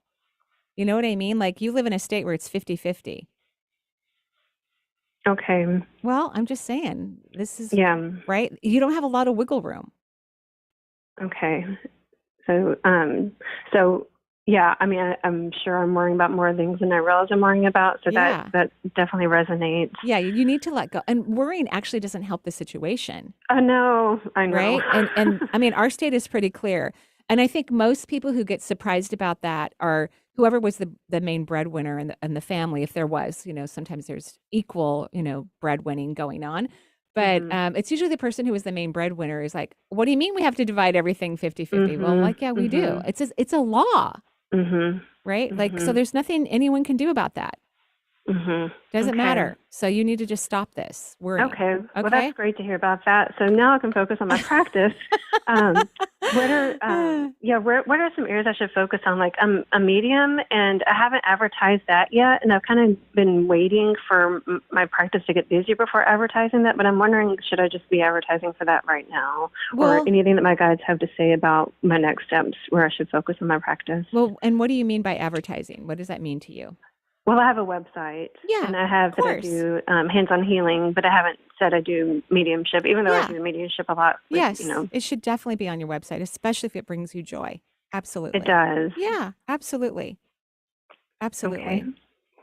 You know what I mean? Like you live in a state where it's 50-50. Okay. Well, I'm just saying, this is, Yeah. right? You don't have a lot of wiggle room. Okay. So, yeah, I mean, I'm sure I'm worrying about more things than I realize I'm worrying about. So Yeah. that definitely resonates. Yeah, you need to let go. And worrying actually doesn't help the situation. I know. Right? And I mean, our state is pretty clear. And I think most people who get surprised about that are whoever was the main breadwinner in the family, if there was, sometimes there's equal, breadwinning going on. But it's usually the person who is the main breadwinner is like, what do you mean we have to divide everything 50-50? Well, like, yeah, we do. It's a law, right? Like, so there's nothing anyone can do about that. Doesn't matter. So you need to just stop this worrying. Okay. Well, that's great to hear about that. So now I can focus on my practice. What are some areas I should focus on? Like I'm a medium and I haven't advertised that yet. And I've kind of been waiting for my practice to get busier before advertising that. But I'm wondering, should I just be advertising for that right now? Or anything that my guides have to say about my next steps where I should focus on my practice? Well, and what do you mean by advertising? What does that mean to you? Well, I have a website, and I have that I do hands-on healing, but I haven't said I do mediumship, even though I do mediumship a lot. Yes, it should definitely be on your website, especially if it brings you joy. Absolutely. It does. Yeah, absolutely. Absolutely. Okay.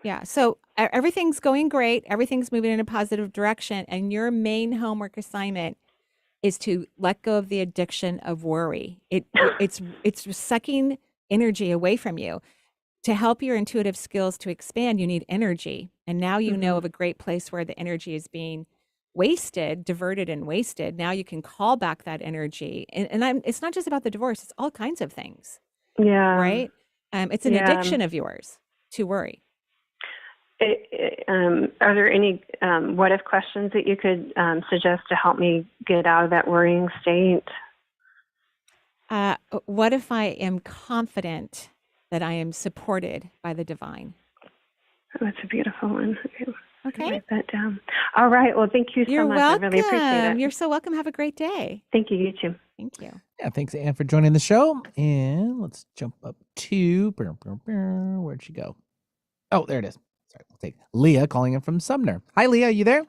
Yeah, so everything's going great. Everything's moving in a positive direction, and your main homework assignment is to let go of the addiction of worry. It's sucking energy away from you. To help your intuitive skills to expand, you need energy. And now you know of a great place where the energy is being wasted, diverted and wasted. Now you can call back that energy. And it's not just about the divorce, it's all kinds of things. Yeah. Right? It's an addiction of yours to worry. Are there any what-if questions that you could suggest to help me get out of that worrying state? What if I am confident that I am supported by the divine? Oh, that's a beautiful one. Okay. Write that down. All right. Well, thank you so You're much. welcome. I really appreciate it. You're so welcome. Have a great day. Thank you. You too. Thank you. Yeah, thanks, Anne, for joining the show. And let's jump up to where'd she go? Oh, there it is. Sorry, we'll take Leah calling in from Sumner. Hi, Leah. You there?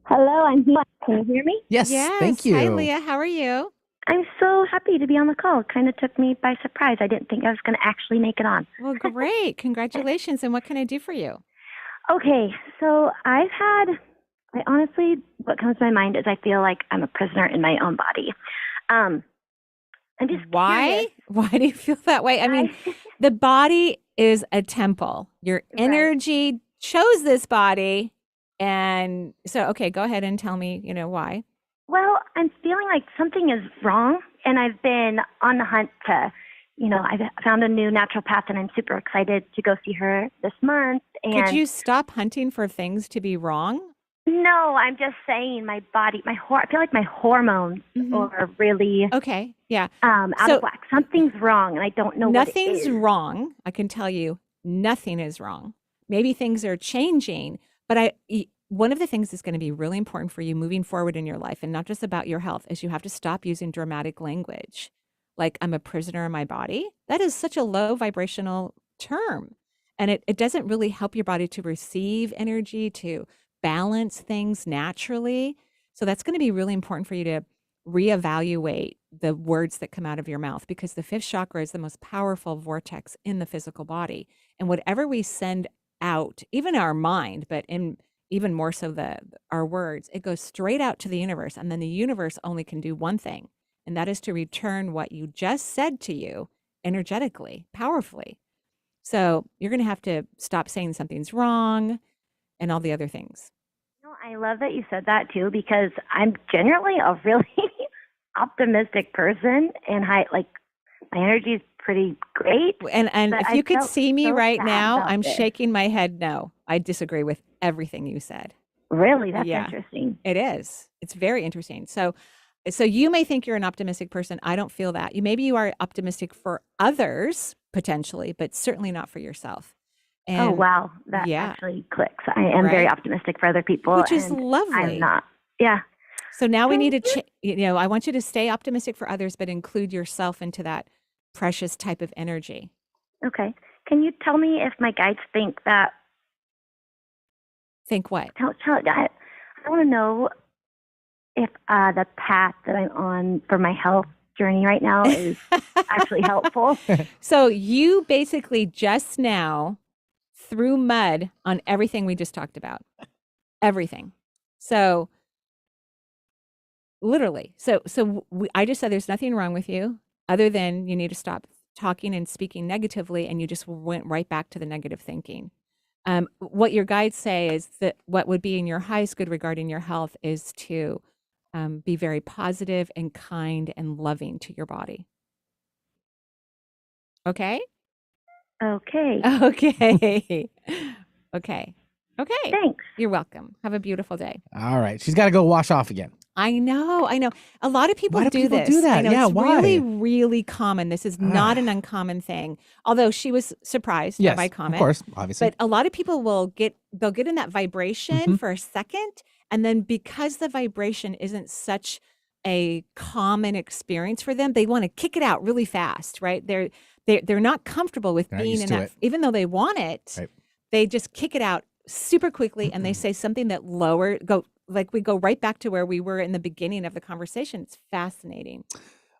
Hello, I'm here. Can you hear me? Yes. Thank you. Hi, Leah. How are you? I'm so happy to be on the call. It kind of took me by surprise. I didn't think I was going to actually make it on. Well, great. Congratulations. And what can I do for you? Okay, so what comes to my mind is I feel like I'm a prisoner in my own body. I'm just Why? Why do you feel that way? I mean, the body is a temple. Your energy chose this body. And so, okay, go ahead and tell me, why. Well, I'm feeling like something is wrong, and I've been on the hunt to I found a new naturopath and I'm super excited to go see her this month. And Could you stop hunting for things to be wrong? No, I'm just saying my body, I feel like my hormones are really okay. Yeah. out of whack. Something's wrong, and I don't know what it is. Nothing's wrong. I can tell you, nothing is wrong. Maybe things are changing, but one of the things that's going to be really important for you moving forward in your life, and not just about your health, is you have to stop using dramatic language, like I'm a prisoner in my body. That is such a low vibrational term, and it doesn't really help your body to receive energy, to balance things naturally. So that's going to be really important for you to reevaluate the words that come out of your mouth, because the fifth chakra is the most powerful vortex in the physical body. And whatever we send out, even our mind, but even more so our words, it goes straight out to the universe. And then the universe only can do one thing, and that is to return what you just said to you energetically, powerfully. So you're going to have to stop saying something's wrong and all the other things. I love that you said that too, because I'm generally a really optimistic person, and my energy is pretty great. And if you could see me right now, I'm this. shaking my head no. I disagree with everything you said. Really? That's interesting. It is. It's very interesting. So you may think you're an optimistic person. I don't feel that. Maybe you are optimistic for others potentially, but certainly not for yourself. And, oh, wow. That actually clicks. I am very optimistic for other people. Which is lovely. I'm not. Yeah. So now we need to, I want you to stay optimistic for others, but include yourself into that precious type of energy. Okay. Can you tell me if my guides think that? Think what? I want to know if the path that I'm on for my health journey right now is actually helpful. So you basically just now threw mud on everything we just talked about. Everything. So literally. I just said there's nothing wrong with you other than you need to stop talking and speaking negatively, and you just went right back to the negative thinking. What your guides say is that what would be in your highest good regarding your health is to be very positive and kind and loving to your body. Okay? Okay. Okay. Okay. Okay. Thanks. You're welcome. Have a beautiful day. All right. She's got to go wash off again. I know. A lot of people do this. that? I know, Yeah, it's why? really, really common. This is not an uncommon thing. Although she was surprised by my comment. Of course, obviously. But a lot of people they'll get in that vibration for a second, and then because the vibration isn't such a common experience for them, they want to kick it out really fast, right? They're not comfortable with being in that, even though they want it. Right. They just kick it out super quickly, and they say something that we go right back to where we were in the beginning of the conversation. It's fascinating.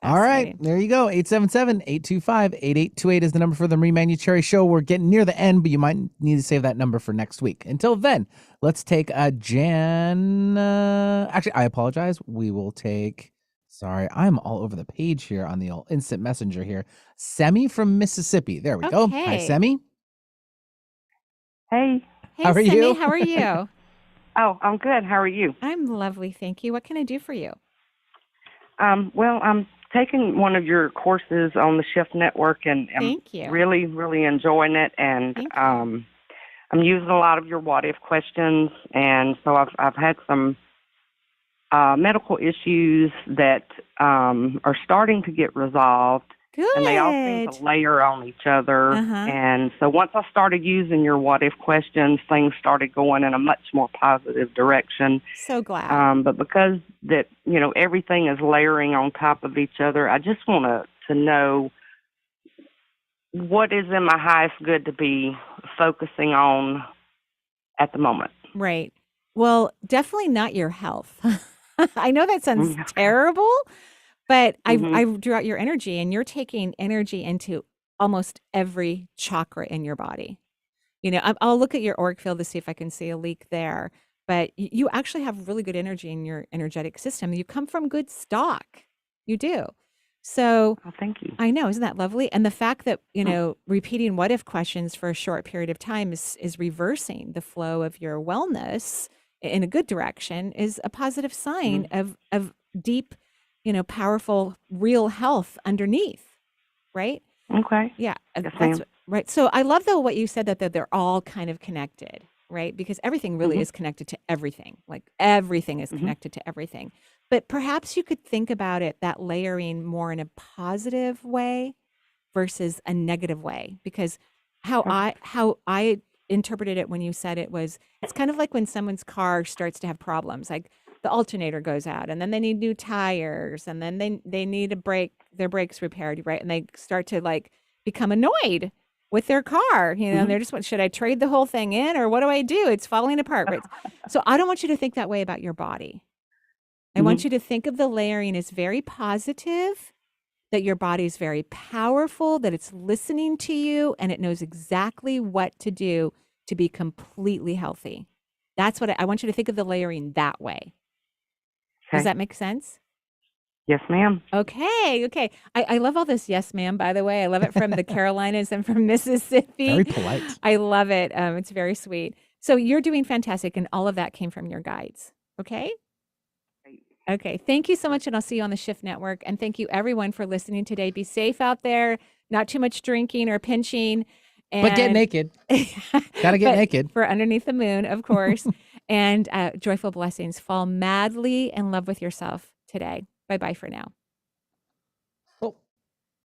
All right, there you go. 877-825-8828 is the number for the Manuchehri Show. We're getting near the end, but you might need to save that number for next week. Until then, let's take Jan. Actually, I apologize. We will take, sorry, I'm all over the page here on the old instant messenger here. Semi from Mississippi. There we go. Hi, Semi. Hey. Hey, how are Semi, you? How are you? Oh, I'm good. How are you? I'm lovely, thank you. What can I do for you? Well, I'm taking one of your courses on the Shift Network, and I'm really, really enjoying it. And I'm using a lot of your what if questions, and so I've had some medical issues that are starting to get resolved. Good. And they all seem to layer on each other. And so once I started using your what-if questions, things started going in a much more positive direction. So glad. But because that, everything is layering on top of each other, I just want to know what is in my highest good to be focusing on at the moment. Right. Well, definitely not your health. I know that sounds terrible. But I drew out your energy, and you're taking energy into almost every chakra in your body. I'll look at your auric field to see if I can see a leak there. But you actually have really good energy in your energetic system. You come from good stock. You do. So thank you. I know. Isn't that lovely? And the fact that, repeating what if questions for a short period of time is reversing the flow of your wellness in a good direction is a positive sign of deep, powerful, real health underneath, right? Okay. Yeah, Yes, that's ma'am. right. So I love though what you said that they're all kind of connected, right? Because everything really is connected to everything. Like everything is connected to everything. But perhaps you could think about it that layering more in a positive way versus a negative way. Because how I interpreted it when you said it was it's kind of like when someone's car starts to have problems, like the alternator goes out and then they need new tires and then they need their brakes repaired, right? And they start to like become annoyed with their car, and they're just, should I trade the whole thing in or what do I do? It's falling apart, right? So I don't want you to think that way about your body. I want you to think of the layering as very positive, that your body is very powerful, that it's listening to you and it knows exactly what to do to be completely healthy. That's what I want you to think of the layering that way. Does Okay. that make sense? Yes, ma'am. Okay. I love all this yes, ma'am, by the way. I love it from the Carolinas and from Mississippi. Very polite. I love it. It's very sweet. So you're doing fantastic, and all of that came from your guides. Okay? Okay. Thank you so much, and I'll see you on the Shift Network. And thank you, everyone, for listening today. Be safe out there. Not too much drinking or pinching. But get naked. Gotta get naked. For Underneath the Moon, of course. And joyful blessings. Fall madly in love with yourself today. Bye-bye for now.